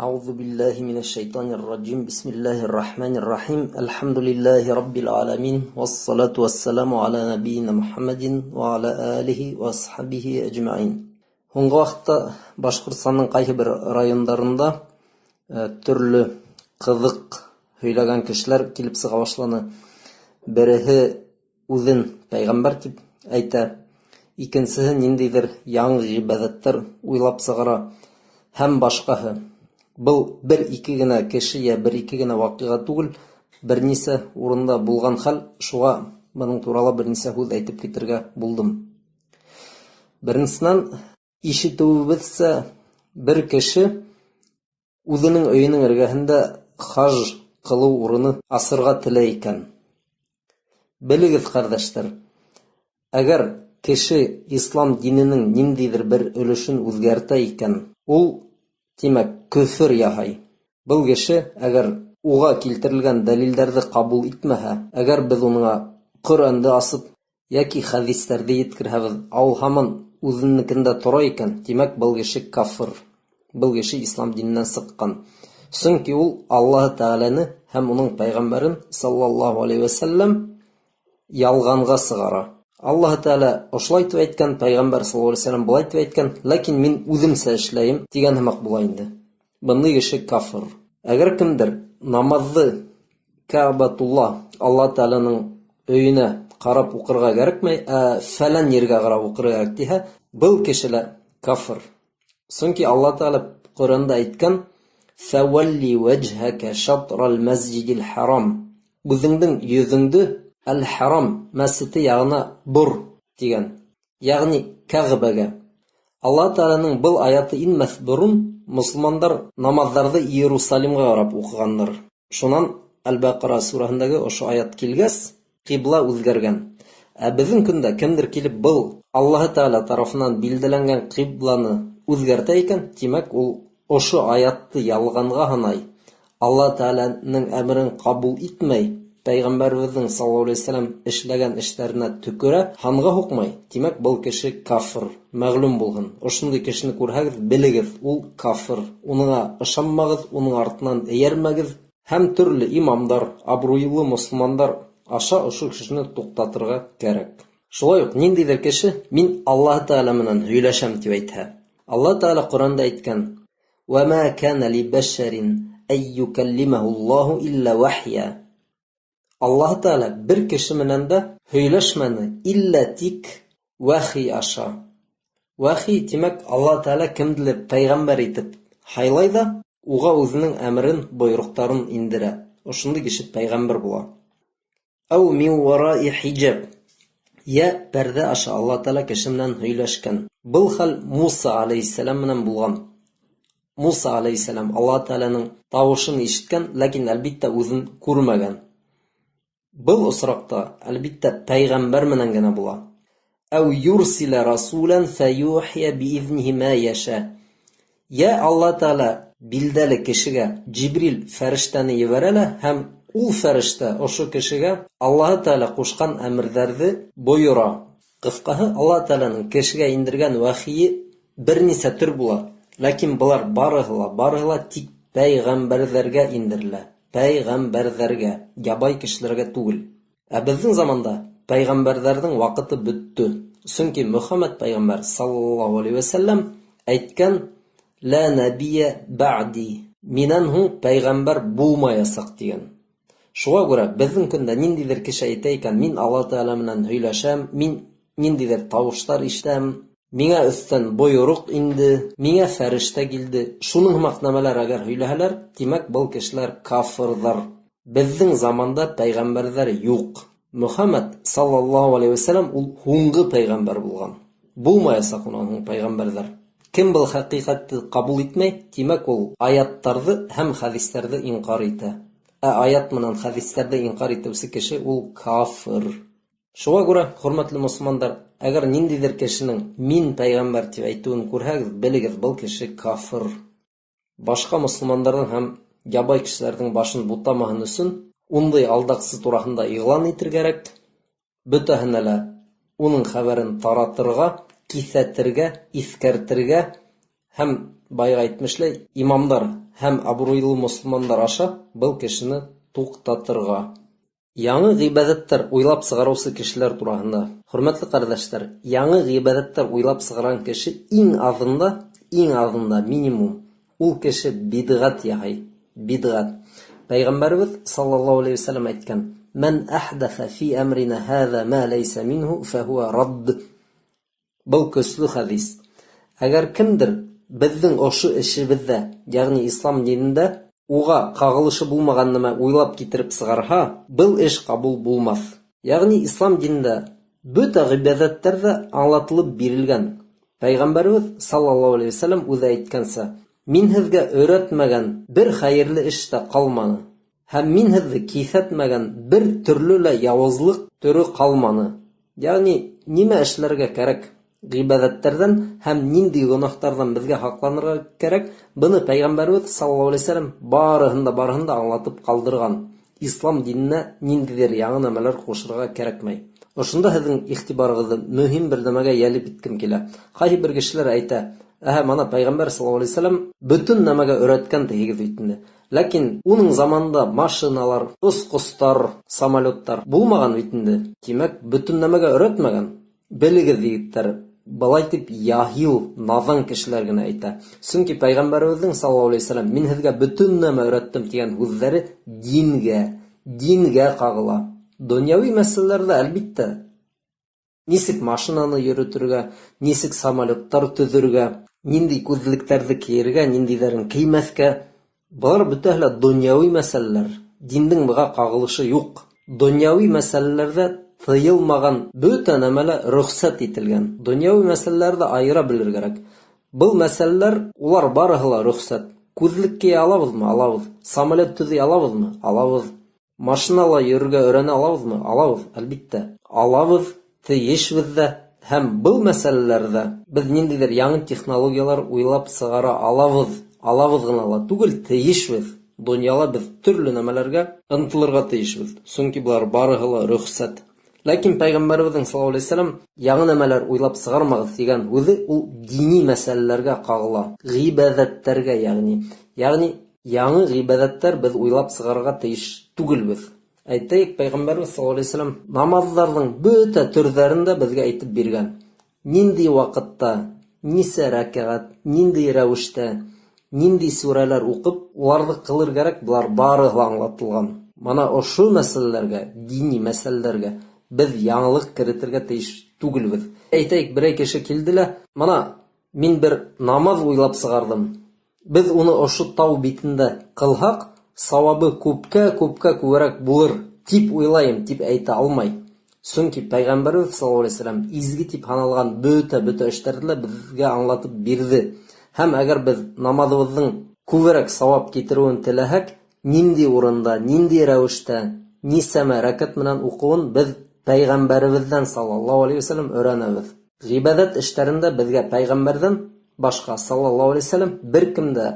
أعوذ بالله من الشيطان الرجيم بسم الله الرحمن الرحيم الحمد لله رب العالمين والصلاة والسلام على نبينا محمد وعلى آله وأصحابه أجمعين. Honga vaqtda Башкортстанның кайсы бер райондарында төрле кызык сөйләгән кешеләр килеп сыга башланы. Береһе үзен пәйгамбәр дип әйтә, икенчесе ниндидер яңа гыйбадәтләр уйлап сыгара һәм башкаһы. Был бер-ике генә кеше я бер-ике генә вакыйга түгел, бернисә урында булган хәл, шуга моның турында бернисә сүз әйтеп китәргә булдым. Беренчедән, ишетүебезчә, бер кеше үзенең өйенең эргәһендә хаж кылу урыны асырга теләй икән. Белегез, кардәшләр, әгәр кеше ислам диненең ниндидер бер өлешен үзгәртә икән, ул тимәк көфер яһай. Был кеше әгәр уга килтерелгән дәлилләрне кабул итмәһә, әгәр без уңа Коръәнне асып яки хадисләрне yetkirһәбез, ул һаман үзенекендә тора икән, тимәк был кеше кафир. Был кеше ислам диненнән сыккан. Чөнки ул Аллаһ Тәгаләне һәм уның пәйгамбәрен саллаллаһу алейхи ва саллям ялганга сыгара. Аллаһ Тәгалә ошлай дип әйткән, пәйгамбәр саллаллаһу алейхи ва саллям булай дип әйткән, ләкин мин үземсә эшләйм дигән һәмәк була инде. Бындай кеше кафир. Әгәр кемдер намазны Кәбатулла Аллаһ Тәгаләнең өенә карап укырга кирәкмәй, фәлән ергә карап укырга кирәк диһә, был кешеләр кафир. Чөнки Аллаһ Тәгалә Коръәндә әйткән: "Фәвалли ваҗһака шатрал масҗидил харам." Үзеңнең йөзеңне Әл-Харам мәсҗиде ягына бур дигән. Ягъни Кәгъбәгә. Аллаһ Тәгаләнең был аяты инмәс бурын мусламандар намазларны Иерусалимга карап укыганнар. Шуннан Әл-Бақара сураһындагы ошо аят килгәс, кибла үзгәргән. Безнең көндә кемдер килеп был Аллаһ Тәгалә тарафыннан билдәләнгән кибланы үзгәртә икән, тимәк ул ошо аятты ялганга һанай. Аллаһ Тәгаләнең әмрен кабул итмәй, Пәйгамбәребезнең саллаллаһу алейхи ва саллям эшләгән эшләренә төкерә, ханга хукмый. Тимәк, был кеше кафир. Мәгълүм булган. Ошондый кешене күрһәгез, белегез, ул кафир. Уныңа ышанмагыз, уның артыннан эйәрмәгез. Һәм төрле имамдар, абруйлы мусламандар аша ошо кешене туктатырга кирәк. Шулай ук ниндидер кеше мин Аллаһ Тәгалә менән һөйләшәм дип әйтһә, Аллаһ Тәгалә Коръәндә әйткән: "Ва ма кана ли башарин ай юкаллимаху Аллаһу илля вахья." Аллаһ Тәгалә бер кеше менән дә һөйләшмәне, илля тик вахи аша. Вахи тимәк Аллаһ Тәгалә кемдер пәйгамбәр итеп хайлай да, уга үзенең әмрен, бойруктарын индерә. Ошондый кеше пәйгамбер була. Ау мин вараи хиджаб. Я пәрдә аша Аллаһ Тәгалә кеше менән һөйләшкән. Был хәл Муса алейхиссалам менән булган. Муса алейхиссалам Аллаһ Тәгаләнең тавышын ишеткән, ләкин әлбиттә үзен күрмәгән. Был осракта әлбиттә пәйгамбер менән генә була. Ау юрсила расулан фаюхия биизнихи ма яша. Я Аллаһ Тәгалә билдәле кешегә Җибрил фәрештәне ебәрә һәм ул фәрештә ошо кешегә Аллаһ Тәгалә кушкан әмрләрне боера. Кыскаһы, Аллаһ Тәгаләнең кешегә индергән вахие бернисә төр була, ләкин булар барыгыла тик пәйгамбәрләргә индерелә. Пәйгамбәрләргә, ябай кешеләргә түгел. Безнең заманда пәйгамбәрләрнең вакыты бетте. Чөнки Мөхәммәд пәйгамбәр саллаллаһу алейхи ва саллям әйткән: "Ла набия баъди." Миннән һуң пәйгамбәр булмаячак дигән. Шуңа күрә безнең көндә ниндидер кеше әйтә икән: "Мин Аллаһ Тәгалә менән һөйләшәм, мин ниндидер тавышлар ишетәм, миңа өстән бойрук инде, миңа фәрештә килде." Шуның мәгънәләре әгәр һөйләһәләр, тимәк был кешеләр кафирдар. Безнең заманда пәйгамбәрләр юк. Мөхәммәд саллаллаһу алейхи ва саллям ул һуңгы пәйгамбер булган. Булмаячак унан һуң пәйгамбәрләр. Кем был хакыйкатьне кабул итмәй, тимәк ул аяттарны һәм хадисләрне инкар итә. Аят менән хадисләрне инкар итүче кеше ул кафир. Шуңа күрә, хөрмәтле мусламандар, әгәр ниндидер кешенең мин пәйгамбер дип әйтүен күрһәгез, белегез, был кеше кафир. Башка мусламандардан һәм ябай кешеләрнең башын бутамаһын өчен ундай алдаксы турасында игълан итәргә кирәк. Бөтәһенә лә уның хәбәрен таратырга, кисәтергә, искәртергә һәм байга әйтмешләй, имамдар һәм абруйлы мөселмандар аша был кешене туктатырга. Яңы гыйбадәттәр уйлап сыгарусы кешеләр турында. Хөрмәтле кардәшләр, яңы гыйбадәттәр уйлап сыгарган кеше иң азында минимум ул кеше бидгат яһай. Бидгат. Пәйгамбәрбез саллаллаһу алейхи ва саллям әйткән: "Ман ахдафа фи амрина хаза ма лайса минху фахуа радд." Был көсле хадис. Әгәр кемдер безнең ошо эшебездә, ягъни ислам динендә уга кагылышы булмаган нәмә уйлап китереп сыгарха, был эш кабул булмас. Ягъни ислам динендә бөтә гыйбадәтләр аңлатылып бирелгән. Пәйгамбәрбез саллаллаһу алейхи ва саллям үзе әйткәнсә: "Мин һезгә өйрәтмәгән бер хәерле эш тә калманы, һәм мин һезгә кисәтмәгән бер төрле лә явызлык түре калманы." Ягъни нимә эшләргә кирәк? Гыйбадәтләрдән һәм нинди гөнаһтардан безгә хакланырга кирәк? Буны Пәйгамбәрбез саллаллаһу алейхи ва саллям барыһын да аңлатып калдырган. Ислам диненә ниндидер яңа нәмәләр кушырга кирәкмәй. Ошонда һезнең игътибарыгызны мөһим бер нәмәгә ялеп иткем килә. Кайһы бер кешеләр әйтә: "Мана Пәйгамбәр саллаллаһу алейхи ва саллям бөтен нәмәгә өйрәткән дигез бит." Ләкин уның заманында машиналар, ускустар, самолеттар булмаган бит инде. Димәк, бөтен нәмәгә өйрәтмәгән. Белегез, егетләр, балай дип яһил, надан кешеләр генә әйтә. Чөнки Пәйгамбәрбезнең саллаллаһу алейхи ва саллям "Мин һезгә бөтен нәмә өйрәттем" дигән сүзләре дингә кагыла. Дөньяви мәсьәләләрдә әлбиттә нисек машинаны йөрөтергә, нисек самолеттар төзергә, нинди күзлектәрне киергә, ниндиләрен киймәскә, булар бөтәһе дөньяви мәсьәләләр. Диндең буга кагылышы юк. Дөньяви мәсьәләләрдә тыелмаган бөтә нәмәләр рөхсәт ителгән. Дөньяви мәсьәләләрдә айыра белергә кирәк. Был мәсьәләләр, улар барыһы ла рөхсәт. Күзлек кия алабызмы? Алабыз. Самолет төзи алабызмы? Алабыз. Машинала йөрергә өйрәнә алабызмы? Алабыз, әлбиттә. Алабыз, тиешбез дә. Һәм был мәсьәләләрдә без ниндидер яңа технологиялар уйлап сыгара алабыз. Алабыз гына ла түгел, тиешбез. Дөньяда без төрле нәмәләргә ынтылырга тиешбез. Чөнки булар барыһы ла рөхсәт. Ләкин Пәйгамбәрбез саллаллаһу алейхи ва саллям яңа нәмәләр уйлап сыгармагыз дигән үзе ул дини мәсьәләләргә кагыла. Гыйбадәттәргә ягъни яңа гыйбадәттәр без уйлап сыгарга тиеш түгелбез. Әйтәйек, Пәйгамбәрбез саллаллаһу алейхи ва саллям намазларның бөтә төрләрен дә безгә әйтеп биргән. Нинди вакытта, нисә рәкъат, нинди рәвештә, нинди сүрәләр укып, уларны кылыр кирәк, булар барыһы аңлатылган. Мана ошо мәсьәләләргә, дини мәсьәләләргә без яңалык кертергә тиеш түгелбез. Әйтәйек, берәй кеше килде лә, "Мана, мин бер намаз уйлап сыгардым. Без уны ошо тау битендә кылһак, савабы күпкә күбрәк булыр" дип уйлайм, дип әйтә алмай. Чөнки Пәйгамбәрбез саллаллаһу алейхи ва саллям изге дип ханалган бөтә эшләрне безгә аңлатып бирде. Һәм әгәр без намазыбызның күбрәк савап китерүен теләһәк, нинди урында, нинди рәвештә, нисәмә рәкъат менән укуын без Пәйгамбәрбездән саллаллаһу алейхи ва саллям өйрәнәбез. Гыйбадәт эшләрендә безгә Пәйгамбәрдән башка саллаллаһу алейхи ва саллям беркем дә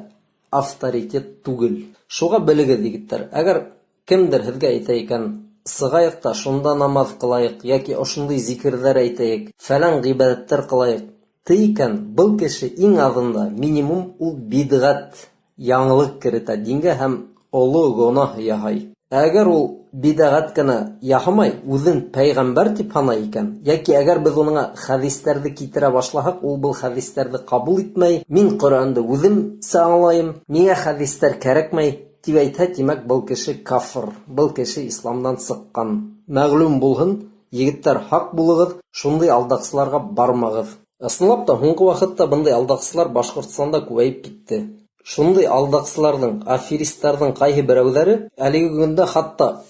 авторитет түгел. Шуга белегез, егетләр, әгәр кемдер һезгә әйтә икән, "Сыгайык та шунда намаз кылайык" яки "Ошондый зикрләр әйтәйек, фәлән гыйбадәттәр кылайык" тикән, был кеше иң азында минимум ул бидгат, яңалык кертә дингә һәм олы гөнаһ яһай. Әгәр ул бидгат кына яһамай, үзен Пәйгамбәр дип саный икән, яки әгәр без уның хәдисләрне китерә башласак, ул был хәдисләрне кабул итмәй, "Мин Коръәнне үзем аңлайм, миңа хәдисләр кирәкмәй" дип әйтә, димәк, был кеше кафир, был кеше исламдан сыккан. Мәгълүм булһын, егетләр, хак булыгыз, шундый алдаксыларга бармагыз. Ысынлап та, һуңгы вакытта бындай алдаксылар Башкортстанда күбәйеп китте. Шундый алдаксыларның, аферистларның кайһы берәүләре әлеге көндә хатта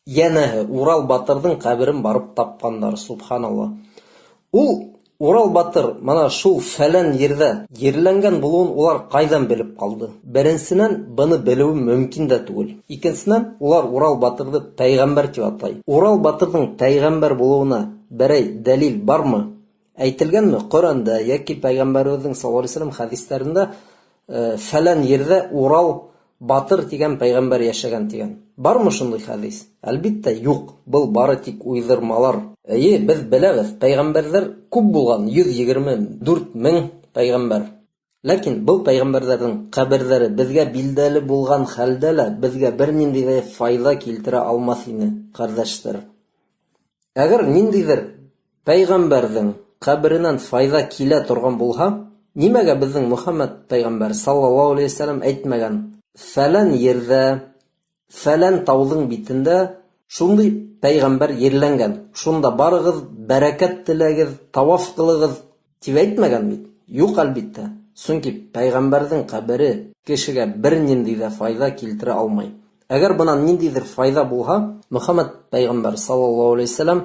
янәһе Урал Батырдың каберен барып тапканнар, субханалла. Ул Урал Батыр мана шул фәлән ердә ерләнгән булуын улар кайдан белеп калды? Беренчедән, буны белү мөмкин дә түгел. Икенчедән, улар Урал Батырды Пәйгамбәр дип атай. Урал Батырдың Пәйгамбәр булуына берәй дәлил бармы? Әйтелгәнме Коръәндә яки Пәйгамбәрбезнең саллаллаһу алейхи ва саллям хәдисләрендә фәлән ердә Урал Батыр дигән Пәйгамбәр яшәгән дигән? Бармы шундый хәдис? Әлбиттә юк. Был бары тик уйдырмалар. Без беләбез, Пәйгамбәрләр күп булган, 124 мең Пәйгамбәр. Ләкин был пәйгамбәрләрнең каберләре безгә билдәле булган хәлдә лә безгә бер нинди дә файда килтерә алмас ине, кардәшләр. Әгәр ниндидер пәйгамбәрнең кабереннән файда килә торган булһа, нимәгә безнең Мөхәммәд пәйгамбәр саллаллаһу алейхи ва саллям әйтмәгән? Фәлән ердә, фәлән тауның битендә шундый пәйгамбәр ерләнгән. Шунда барыгыз, бәрәкәт теләгез, таваф кылыгыз дип әйтмәгән бит. Юк, әлбиттә. Сөнки пәйгамбәрнең кабере кешегә бер нинди дә файда килтерә алмай. Әгәр бунан ниндидер файда булһа, Мөхәммәд пәйгамбәр саллаллаһу алейхи ва саллям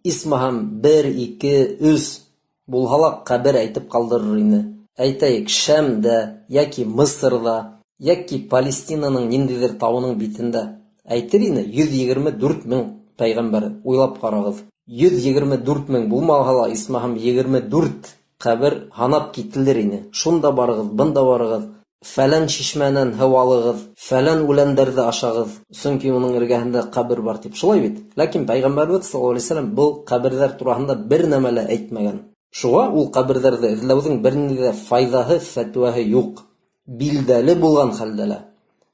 исмаһам 1, 2, 3 булһа ла кабер әйтеп калдырыр ине. Әйтәйек, Шәмдә, яки Мысырда, яки Палестинаның ниндидер тауының битендә. Әйтер ине 124 мең пәйгамбәр. Уйлап карагыз. 124 мең булмаһа ла исмаһам 24 кабер һанап кителер ине. Шунда барыгыз, бында барыгыз, фәлән чишмәнән һыу алыгыз, фәлән үләндәрҙе ашагыз, сөнки уның эргәһендә кабер бар дип. Шулай бит. Ләкин пәйгамбәрбез саллаллаһу алейхи ва саллям был каберләр тураһында бер нәмә лә әйтмәгән. Шуға ул каберләрҙе эҙләүҙең бер нинди дә файҙаһы, фәтүәһе юҡ. Билдәле булган хәлдә лә.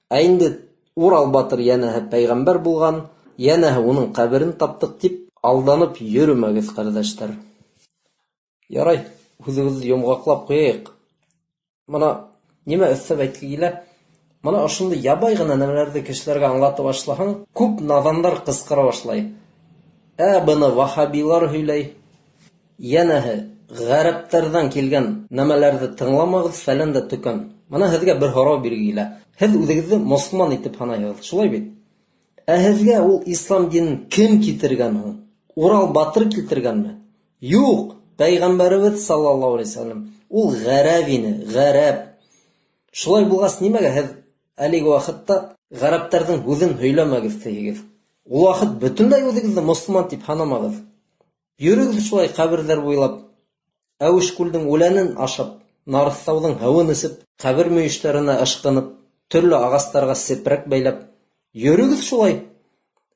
Ә инде Урал батыр йәнәһе пәйгамбәр булган, йәнәһе уның каберен таптыҡ дип алданып йөрөмәгеҙ, ҡәрҙәштәр. Ярай, һүҙегеҙҙе йомғаҡлап ҡуяйыҡ. Мына нимә өҫтәп әйткегә килә? Мына ошондай ябай ғына нәмәләрҙе кешеләргә аңлатып башлаһаң, күп наҙандар ҡысҡыра башлай. Быны ваһабилар һөйләй. Йәнәһе, ғәрәптәрҙән килгән нәмәләрҙе тыңламағыҙ, фәлән дә төкән. Мына һеҙгә бер һорау биргегә килә. Һеҙ үҙегеҙҙе мосолман итеп һанайһығыҙ, шулай бит? Һеҙгә ул ислам динен кем китергән һуң? Урал батыр китергәнме? Юҡ, пәйғәмбәребеҙ саллаллаһу алейхи ва саллям. Ул ғәрәп ине, ғәрәп. Шулай булғас, нимәгә һеҙ әлеге ваҡытта ғәрәптәрҙең һүҙен һөйләмәгеҙ тиһегеҙ? Ул ваҡыт бөтөнләй үҙегеҙҙе мосолман тип һанамағыҙ. Йөрөгөҙ шулай ҡәберҙәр буйлап, Әүеш-күлдең үләнен ашап, Нарыҫтауҙың һыуын эсеп, ҡәбер мөйөштәренә ышҡынып, төрлө ағастарға сепрәк бәйләп. Йөрөгөҙ шулай.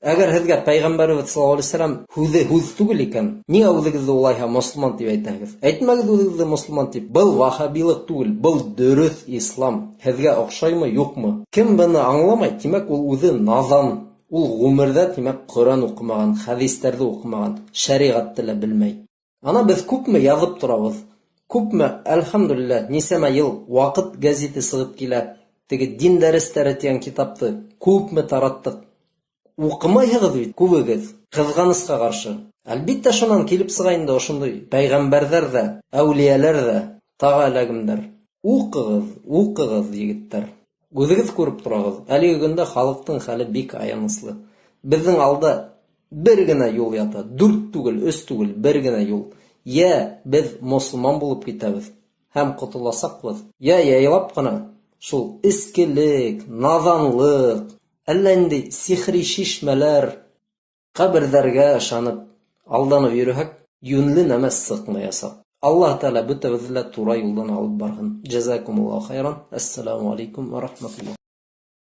Әгәр һеҙгә пәйғәмбәребеҙ саллаллаһу алейхи ва саллям һүҙе һүҙ түгел икән, ниңә үҙегеҙҙе улайһа мосолман тип әйтәһегеҙ? Әйтмәгеҙ үҙегеҙҙе мосолман тип. Был ваһабилыҡ түгел, был дөрөҫ ислам. Һеҙгә оҡшаймы, юҡмы? Кем быны аңламай, тимәк ул үҙе наҙан. Ул ғүмерҙә, тимәк, Ҡөрьән уҡымаған, хәҙистәрҙе уҡымаған, шәриғатты ла белмәй. Ана беҙ күпме яҙып торабыҙ? Күпме, әлхәмдүлилләһ, нисәмә йыл Ваҡыт гәзите сығып килә. Теге дин дәрестәре тигән китапты күпме тараттыҡ. Уҡымайһығыҙ бит, күбегеҙ, ҡыҙғанысҡа ҡаршы. Әлбиттә шунан килеп сыға инде ошондай пәйғәмбәрҙәр ҙә, әүлиәләр ҙә, тағы әләгемдәр. Уҡығыҙ, уҡығыҙ, егеттәр. Үҙегеҙ күреп торағыҙ. Әлеге көндә халыҡтың хәле бик аяныслы. Беҙҙең алда бер генә юл ята. 4 түгел, 3 түгел, бер генә юл. Йә, беҙ мосолман булып китәбеҙ һәм ҡотоласаҡбыҙ. Йә, яйлап ҡына шул эскелек, наҙанлыҡ, әллә инде сихри шишмәләр, ҡәберҙәргә ышанып, алданып йөрөһәк, йүнле нәмә сыҡмаясаҡ. Аллаһ Тәғәлә бөтәбеҙҙе лә тура юлдан алып барһын. Джазакумуллаху хайран. Ассаламу алейкум ва рахматуллаһ.